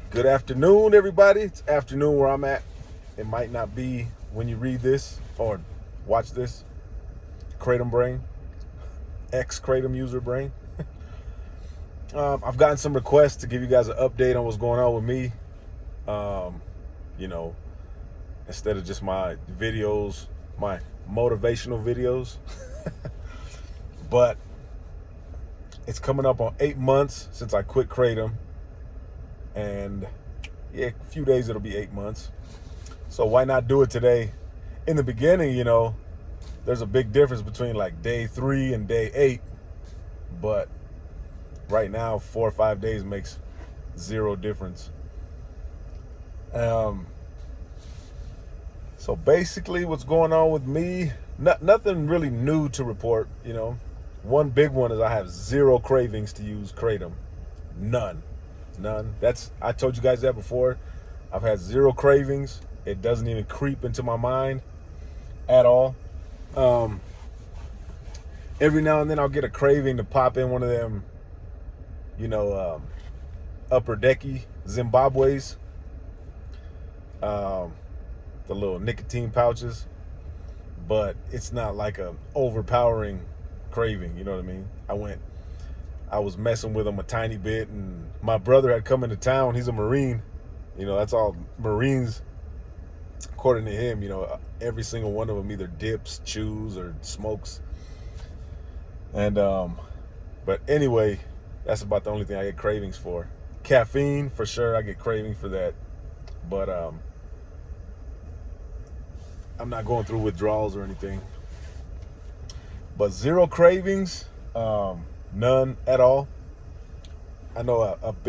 Good afternoon, everybody. It's afternoon where I'm at. It might not be when you read this or watch this. Kratom brain, ex-Kratom user brain. I've gotten some requests to give you guys an update on what's going on with me. Um, you know, instead of just my videos, my motivational videos. But it's coming up on 8 months since I quit Kratom. And yeah, a few days it'll be 8 months. So why not do it today? In the beginning, there's a big difference between like day 3 and day 8. But right now, 4 or 5 days makes zero difference. So basically what's going on with me, nothing really new to report. One big one is I have zero cravings to use Kratom. None. I told you guys that before. I've had zero cravings. It doesn't even creep into my mind at all. Every now and then I'll get a craving to pop in one of them, upper decky Zimbabwe's, the little nicotine pouches, but it's not like a overpowering craving. You know what I mean? I was messing with them a tiny bit, and my brother had come into town. He's a Marine. That's all Marines, according to him. Every single one of them either dips, chews, or smokes. And but anyway, that's about the only thing I get cravings for. Caffeine, for sure, I get craving for that. But I'm not going through withdrawals or anything. But zero cravings. None at all. I know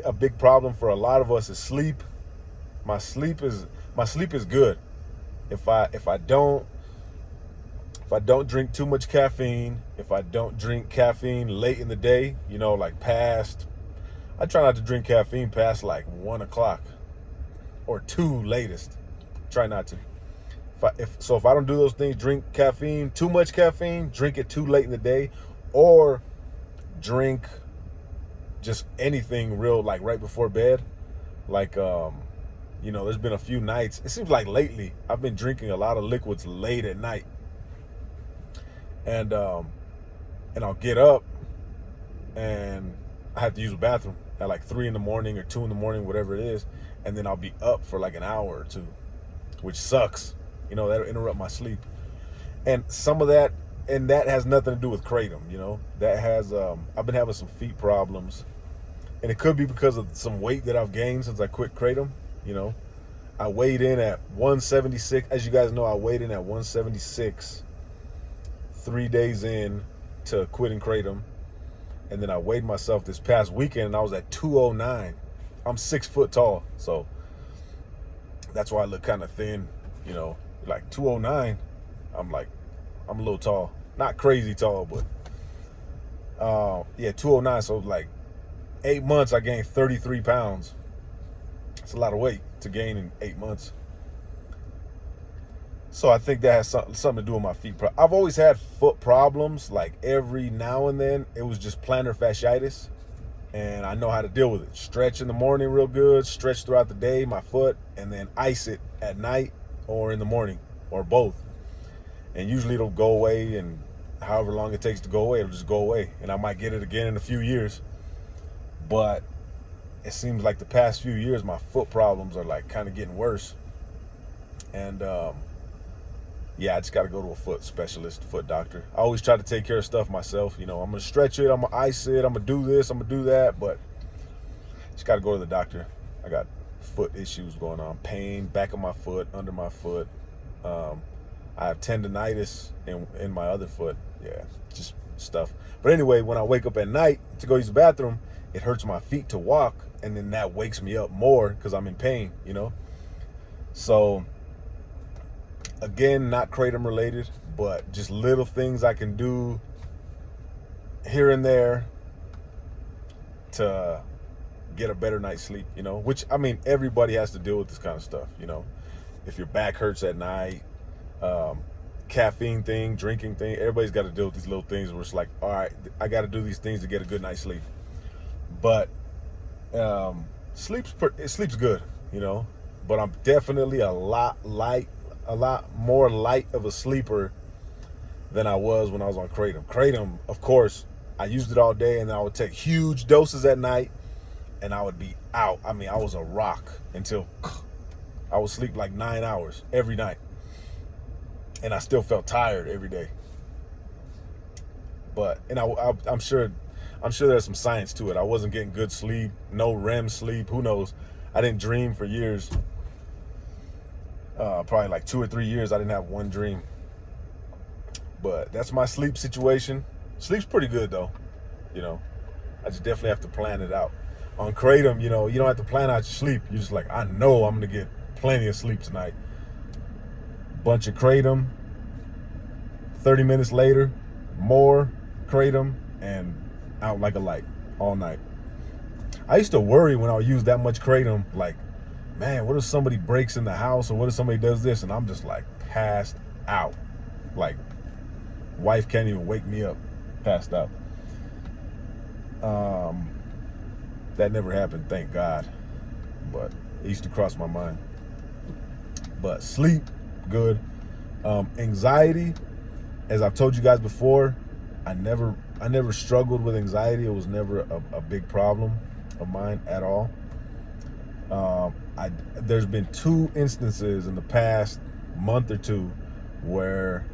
a big problem for a lot of us is sleep. My sleep is good. If I don't drink too much caffeine, if I don't drink caffeine late in the day, I try not to drink caffeine past like 1 o'clock or 2 latest. Try not to. If I don't do those things, drink caffeine, too much caffeine, drink it too late in the day, or drink just anything real, like right before bed. There's been a few nights, it seems like lately I've been drinking a lot of liquids late at night, and I'll get up and I have to use the bathroom at like 3 in the morning or 2 in the morning, whatever it is, and then I'll be up for like an hour or two, which sucks. That'll interrupt my sleep. And some of that, and that has nothing to do with Kratom. That has, I've been having some feet problems, and it could be because of some weight that I've gained since I quit Kratom. I weighed in at 176. As you guys know, I weighed in at 176 3 days in to quitting Kratom. And then I weighed myself this past weekend and I was at 209. I'm 6 foot tall. So that's why I look kind of thin, like 209. I'm a little tall, not crazy tall, but 209. So like 8 months, I gained 33 pounds. It's a lot of weight to gain in 8 months. So I think that has something to do with my feet. I've always had foot problems. Like every now and then, it was just plantar fasciitis, and I know how to deal with it. Stretch in the morning real good, stretch throughout the day, my foot, and then ice it at night or in the morning, or both. And usually it'll go away, and however long it takes to go away, it'll just go away. And I might get it again in a few years. But it seems like the past few years, my foot problems are like kind of getting worse. And I just got to go to a foot specialist, foot doctor. I always try to take care of stuff myself. I'm going to stretch it, I'm going to ice it, I'm going to do this, I'm going to do that. But just got to go to the doctor. I got foot issues going on. Pain, back of my foot, under my foot. I have tendonitis in my other foot. Yeah, just stuff. But anyway, when I wake up at night to go use the bathroom, it hurts my feet to walk. And then that wakes me up more because I'm in pain, So, again, not Kratom related, but just little things I can do here and there to get a better night's sleep, which, everybody has to deal with this kind of stuff, if your back hurts at night, caffeine thing, drinking thing, everybody's got to deal with these little things where it's like, all right, I got to do these things to get a good night's sleep. But it sleeps good, you know, but I'm definitely a lot more light of a sleeper than I was when I was on Kratom. Kratom, of course, I used it all day, and then I would take huge doses at night, and I would be out. I mean, I was a rock until I would sleep like 9 hours every night, and I still felt tired every day. But I'm sure there's some science to it. I wasn't getting good sleep, no REM sleep. Who knows? I didn't dream for years. Probably like 2 or 3 years, I didn't have one dream. But that's my sleep situation. Sleep's pretty good though, you know. I just definitely have to plan it out. On Kratom, you know, you don't have to plan out your sleep. You're just like, I know I'm gonna get plenty of sleep tonight. Bunch of Kratom. 30 minutes later, more Kratom, and out like a light all night. I used to worry when I would use that much Kratom, like, man, what if somebody breaks in the house, or what if somebody does this, and I'm just like passed out. Like, wife can't even wake me up, passed out. That never happened, thank God. But it used to cross my mind. But sleep, good. Anxiety, as I've told you guys before, I never struggled with anxiety. It was never a big problem of mine at all. There's been 2 instances in the past month or 2 where,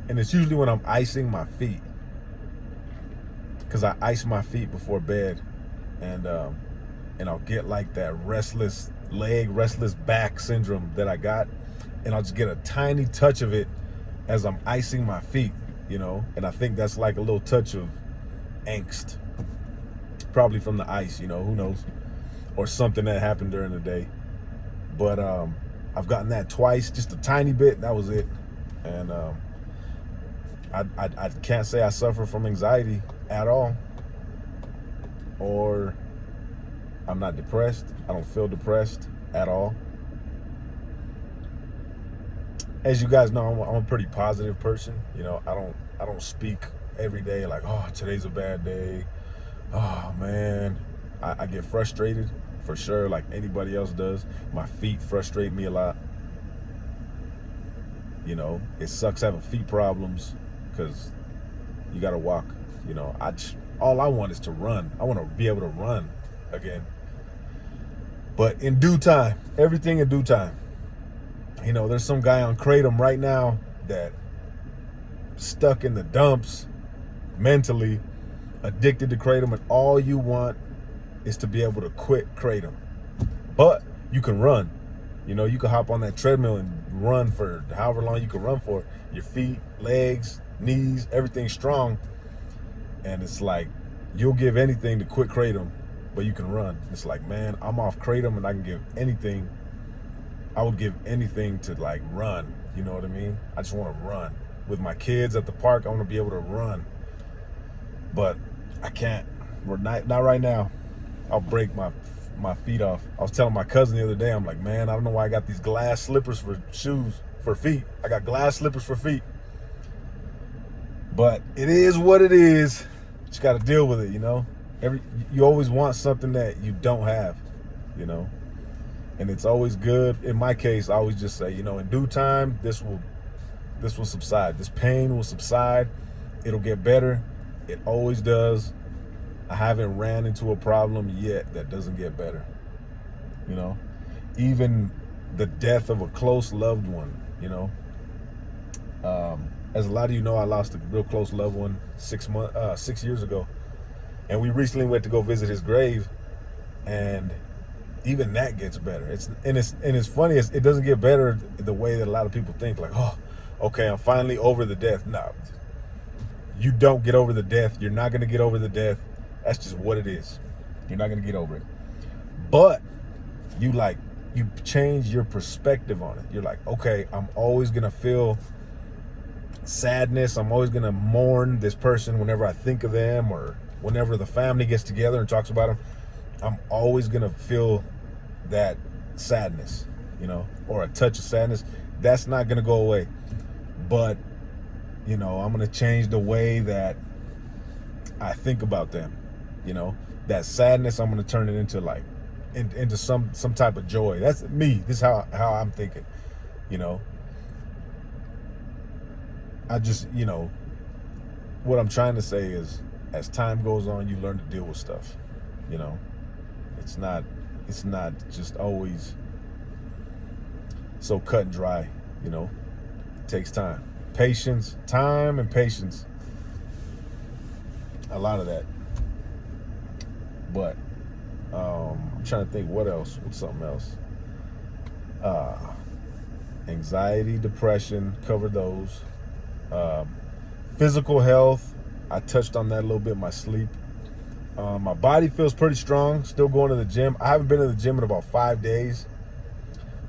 and it's usually when I'm icing my feet, because I ice my feet before bed, and I'll get like that restless leg, restless back syndrome that I got, and I'll just get a tiny touch of it as I'm icing my feet, you know, and I think that's like a little touch of angst, probably from the ice, you know, who knows, or something that happened during the day. But I've gotten that twice, just a tiny bit, that was it. And I can't say I suffer from anxiety at all, or I'm not depressed. I don't feel depressed at all. As you guys know, I'm a pretty positive person. You know, I don't speak every day like, oh, today's a bad day. Oh man, I get frustrated for sure, like anybody else does. My feet frustrate me a lot. You know, it sucks having feet problems because you got to walk. You know, all I want is to run. I want to be able to run again. But in due time, everything in due time. You know, there's some guy on Kratom right now that stuck in the dumps mentally, addicted to Kratom, and all you want is to be able to quit Kratom. But you can run. You know, you can hop on that treadmill and run for however long you can run for. Your feet, legs, knees, everything's strong. And it's like, you'll give anything to quit Kratom, but you can run. It's like, man, I'm off Kratom and I can give anything. I would give anything to like run. You know what I mean? I just want to run. With my kids at the park, I want to be able to run. But I can't. We're not right now. I'll break my feet off. I was telling my cousin the other day, I'm like, man, I don't know why I got these glass slippers for shoes, for feet. I got glass slippers for feet. But it is what it is. You just got to deal with it, you know? You always want something that you don't have, you know? And it's always good. In my case, I always just say, you know, in due time, this will subside. This pain will subside. It'll get better. It always does. I haven't ran into a problem yet that doesn't get better. You know, even the death of a close loved one, you know. As a lot of you know, I lost a real close loved one 6 years ago. And we recently went to go visit his grave, and even that gets better. It's funny, it doesn't get better the way that a lot of people think, like, oh, okay, I'm finally over the death. No, you don't get over the death. You're not going to get over the death. That's just what it is. You're not going to get over it. But you change your perspective on it. You're like, okay, I'm always going to feel sadness. I'm always going to mourn this person whenever I think of them, or whenever the family gets together and talks about them. I'm always going to feel that sadness, you know, or a touch of sadness. That's not going to go away. But, you know, I'm going to change the way that I think about them. You know, that sadness, I'm going to turn it into like into some type of joy. That's me. This is how I'm thinking. You know, I just, what I'm trying to say is, as time goes on, you learn to deal with stuff. You know, it's not just always so cut and dry. You know, it takes time, time and patience. A lot of that. But I'm trying to think what's something else. Anxiety, depression, covered those. Physical health, I touched on that a little bit. My sleep. My body feels pretty strong. Still going to the gym. I haven't been to the gym in about 5 days,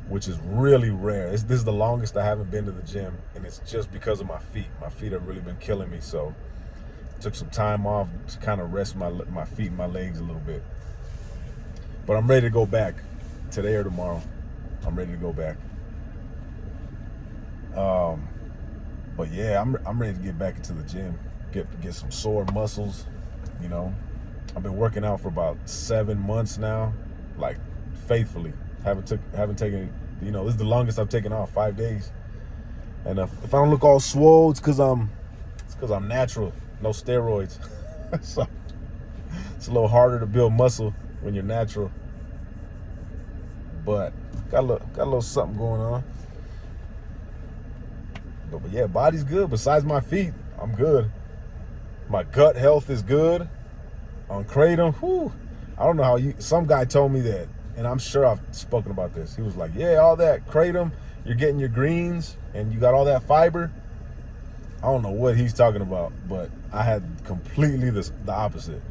which is really rare. This is the longest I haven't been to the gym, and it's just because of my feet. My feet have really been killing me, so took some time off to kind of rest my feet and my legs a little bit. But I'm ready to go back today or tomorrow. I'm ready to go back. But yeah, I'm ready to get back into the gym, get some sore muscles. You know, I've been working out for about 7 months now, like faithfully. Haven't taken. This is the longest I've taken off, 5 days. And if I don't look all swole, it's because I'm natural, no steroids. So it's a little harder to build muscle when you're natural. But got a little something going on. But yeah, body's good. Besides my feet, I'm good. My gut health is good. On Kratom, I don't know how some guy told me that, and I'm sure I've spoken about this. He was like, yeah, all that Kratom, you're getting your greens, and you got all that fiber. I don't know what he's talking about, but I had completely the opposite.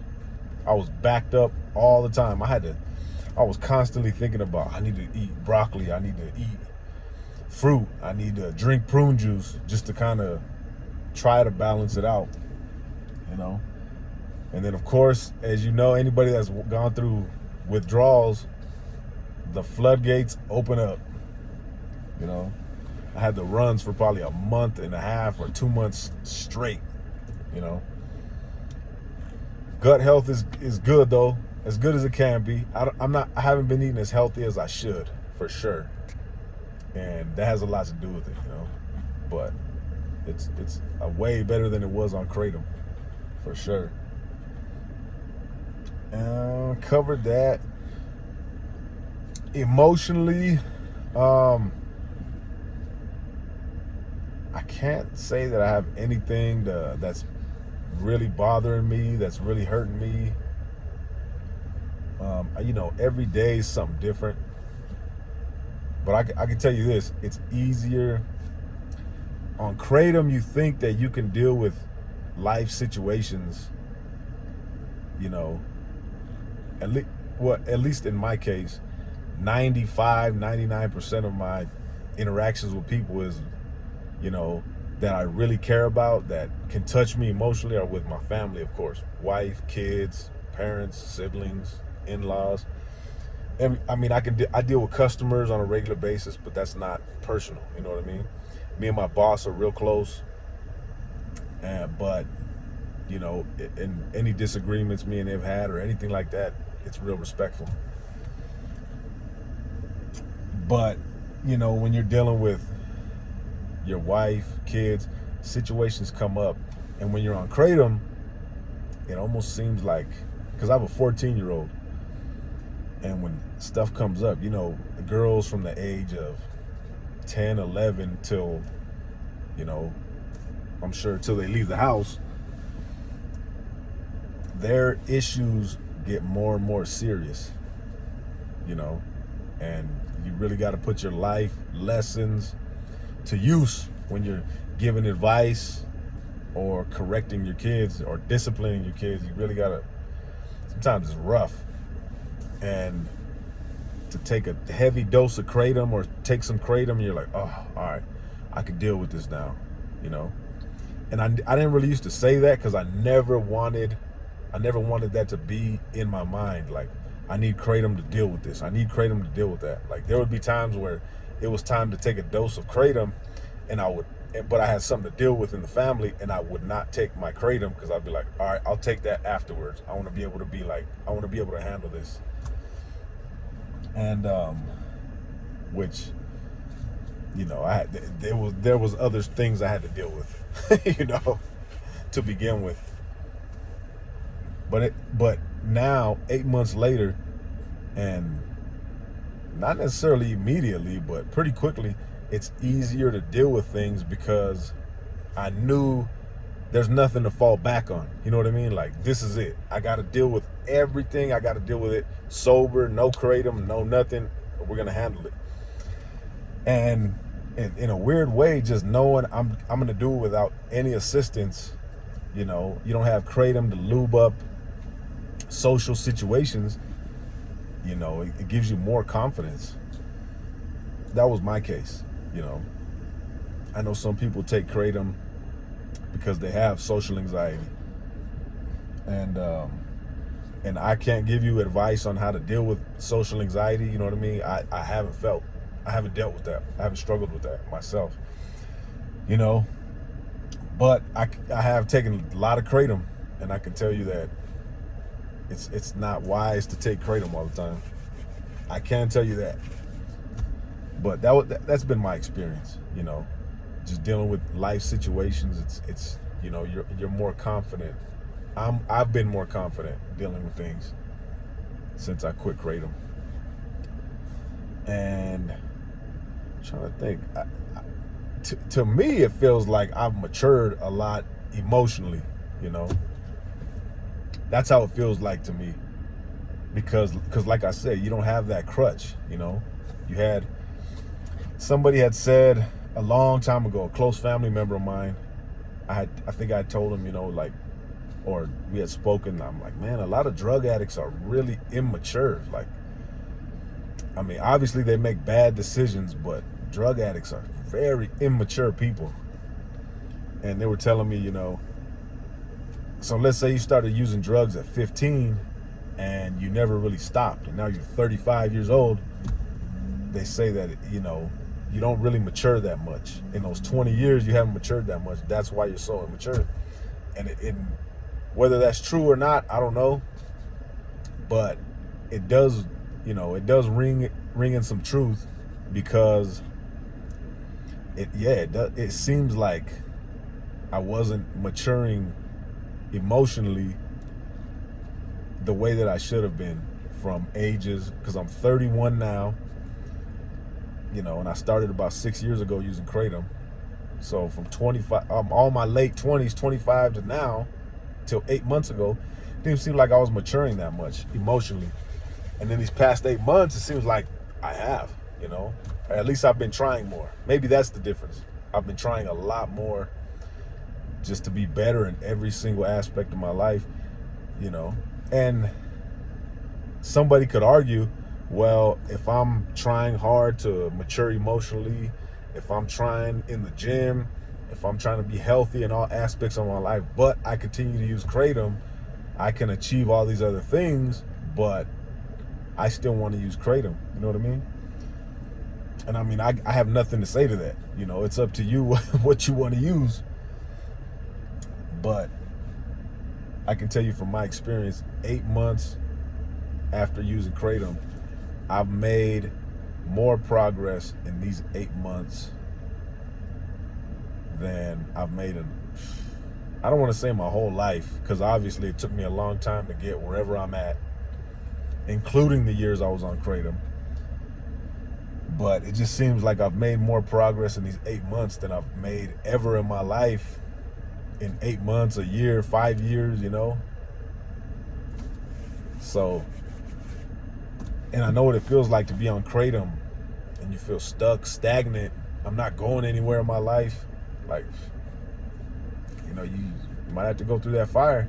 I was backed up all the time. I was constantly thinking about, I need to eat broccoli, I need to eat fruit, I need to drink prune juice, just to kind of try to balance it out, And then, of course, as you know, anybody that's gone through withdrawals, the floodgates open up. I had the runs for probably a month and a half or 2 months straight. Gut health is good though, as good as it can be. I haven't been eating as healthy as I should, for sure, and that has a lot to do with it, But it's a way better than it was on Kratom, for sure. Covered that. Emotionally, I can't say that I have anything that's really bothering me, that's really hurting me. Every day is something different. But I can tell you this, it's easier. On Kratom, you think that you can deal with life situations, at least in my case, 99% of my interactions with people is, that I really care about, that can touch me emotionally, are with my family, of course. Wife, kids, parents, siblings, in-laws. And I deal with customers on a regular basis, but that's not personal. You know what I mean? Me and my boss are real close. But in any disagreements me and they've had or anything like that, it's real respectful. But when you're dealing with your wife, kids, situations come up, and when you're on Kratom, it almost seems like, because I have a 14-year-old, and when stuff comes up, the girls from the age of 10, 11 till, I'm sure till they leave the house, their issues get more and more serious, and you really got to put your life lessons to use when you're giving advice or correcting your kids or disciplining your kids. You really got to, sometimes it's rough. And to take a heavy dose of Kratom or take some Kratom, you're like, oh, all right, I can deal with this now, And I didn't really used to say that, because I never wanted that to be in my mind. Like, I need Kratom to deal with this. I need Kratom to deal with that. Like, there would be times where it was time to take a dose of Kratom, but I had something to deal with in the family, and I would not take my Kratom, because I'd be like, all right, I'll take that afterwards. I want to be able to handle this. and which, there was other things I had to deal with, to begin with. But now, 8 months later, and not necessarily immediately, but pretty quickly, it's easier to deal with things because I knew there's nothing to fall back on. You know what I mean? Like, this is it. I got to deal with everything. I got to deal with it sober, no kratom, no nothing. We're going to handle it. And in a weird way, just knowing I'm going to do it without any assistance, you don't have kratom to lube up social situations, it gives you more confidence. That was my case. I know some people take kratom because they have social anxiety, and I can't give you advice on how to deal with social anxiety. You know what I mean? I haven't dealt with that. I haven't struggled with that myself. But I have taken a lot of kratom, and I can tell you that it's not wise to take kratom all the time. I can tell you that. But that's been my experience, just dealing with life situations. It's you're more confident. I've been more confident dealing with things since I quit kratom. And I'm trying to think. To me, it feels like I've matured a lot emotionally. That's how it feels like to me. Because like I said, you don't have that crutch. Somebody had said a long time ago, a close family member of mine, I think I told him, or we had spoken, I'm like, man, a lot of drug addicts are really immature. Like, I mean, obviously they make bad decisions, but drug addicts are very immature people. And they were telling me, so let's say you started using drugs at 15 and you never really stopped, and now you're 35 years old. They say that, you don't really mature that much. In those 20 years, you haven't matured that much. That's why you're so immature. And whether that's true or not, I don't know. But it does, it does ring in some truth, because it seems like I wasn't maturing emotionally the way that I should have been from ages, because I'm 31 now. And I started about 6 years ago using kratom. So from 25, all my late 20s, 25 to now, till 8 months ago, it didn't seem like I was maturing that much emotionally. And then these past 8 months, it seems like I have, or at least I've been trying more. Maybe that's the difference. I've been trying a lot more just to be better in every single aspect of my life, And somebody could argue, well, if I'm trying hard to mature emotionally, if I'm trying in the gym, if I'm trying to be healthy in all aspects of my life, but I continue to use kratom, I can achieve all these other things, but I still want to use kratom. You know what I mean? And I mean, I have nothing to say to that. It's up to you what you want to use. But I can tell you from my experience, 8 months after using kratom, I've made more progress in these 8 months than I've made in, I don't want to say my whole life, because obviously it took me a long time to get wherever I'm at, including the years I was on kratom. But it just seems like I've made more progress in these 8 months than I've made ever in my life in 8 months, a year, 5 years, So, and I know what it feels like to be on kratom and you feel stuck, stagnant. I'm not going anywhere in my life. Like, you might have to go through that fire.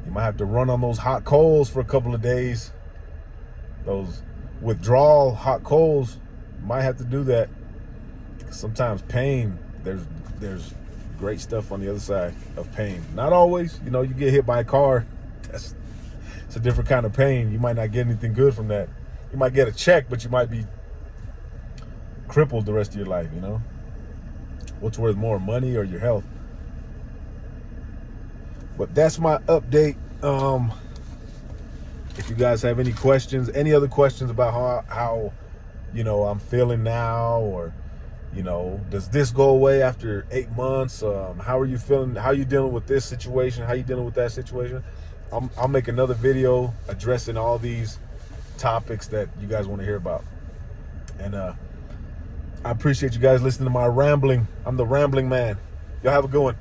You might have to run on those hot coals for a couple of days. Those withdrawal hot coals, you might have to do that. Sometimes pain, there's great stuff on the other side of pain. Not always. You get hit by a car. It's a different kind of pain. You might not get anything good from that. You might get a check, but you might be crippled the rest of your life, What's worth more, money or your health? But that's my update. If you guys have any questions, any other questions about how you know, I'm feeling now, or, you know, does this go away after 8 months? How are you feeling? How are you dealing with this situation? How are you dealing with that situation? I'll make another video addressing all these topics that you guys want to hear about. And I appreciate you guys listening to my rambling. I'm the rambling man. Y'all have a good one.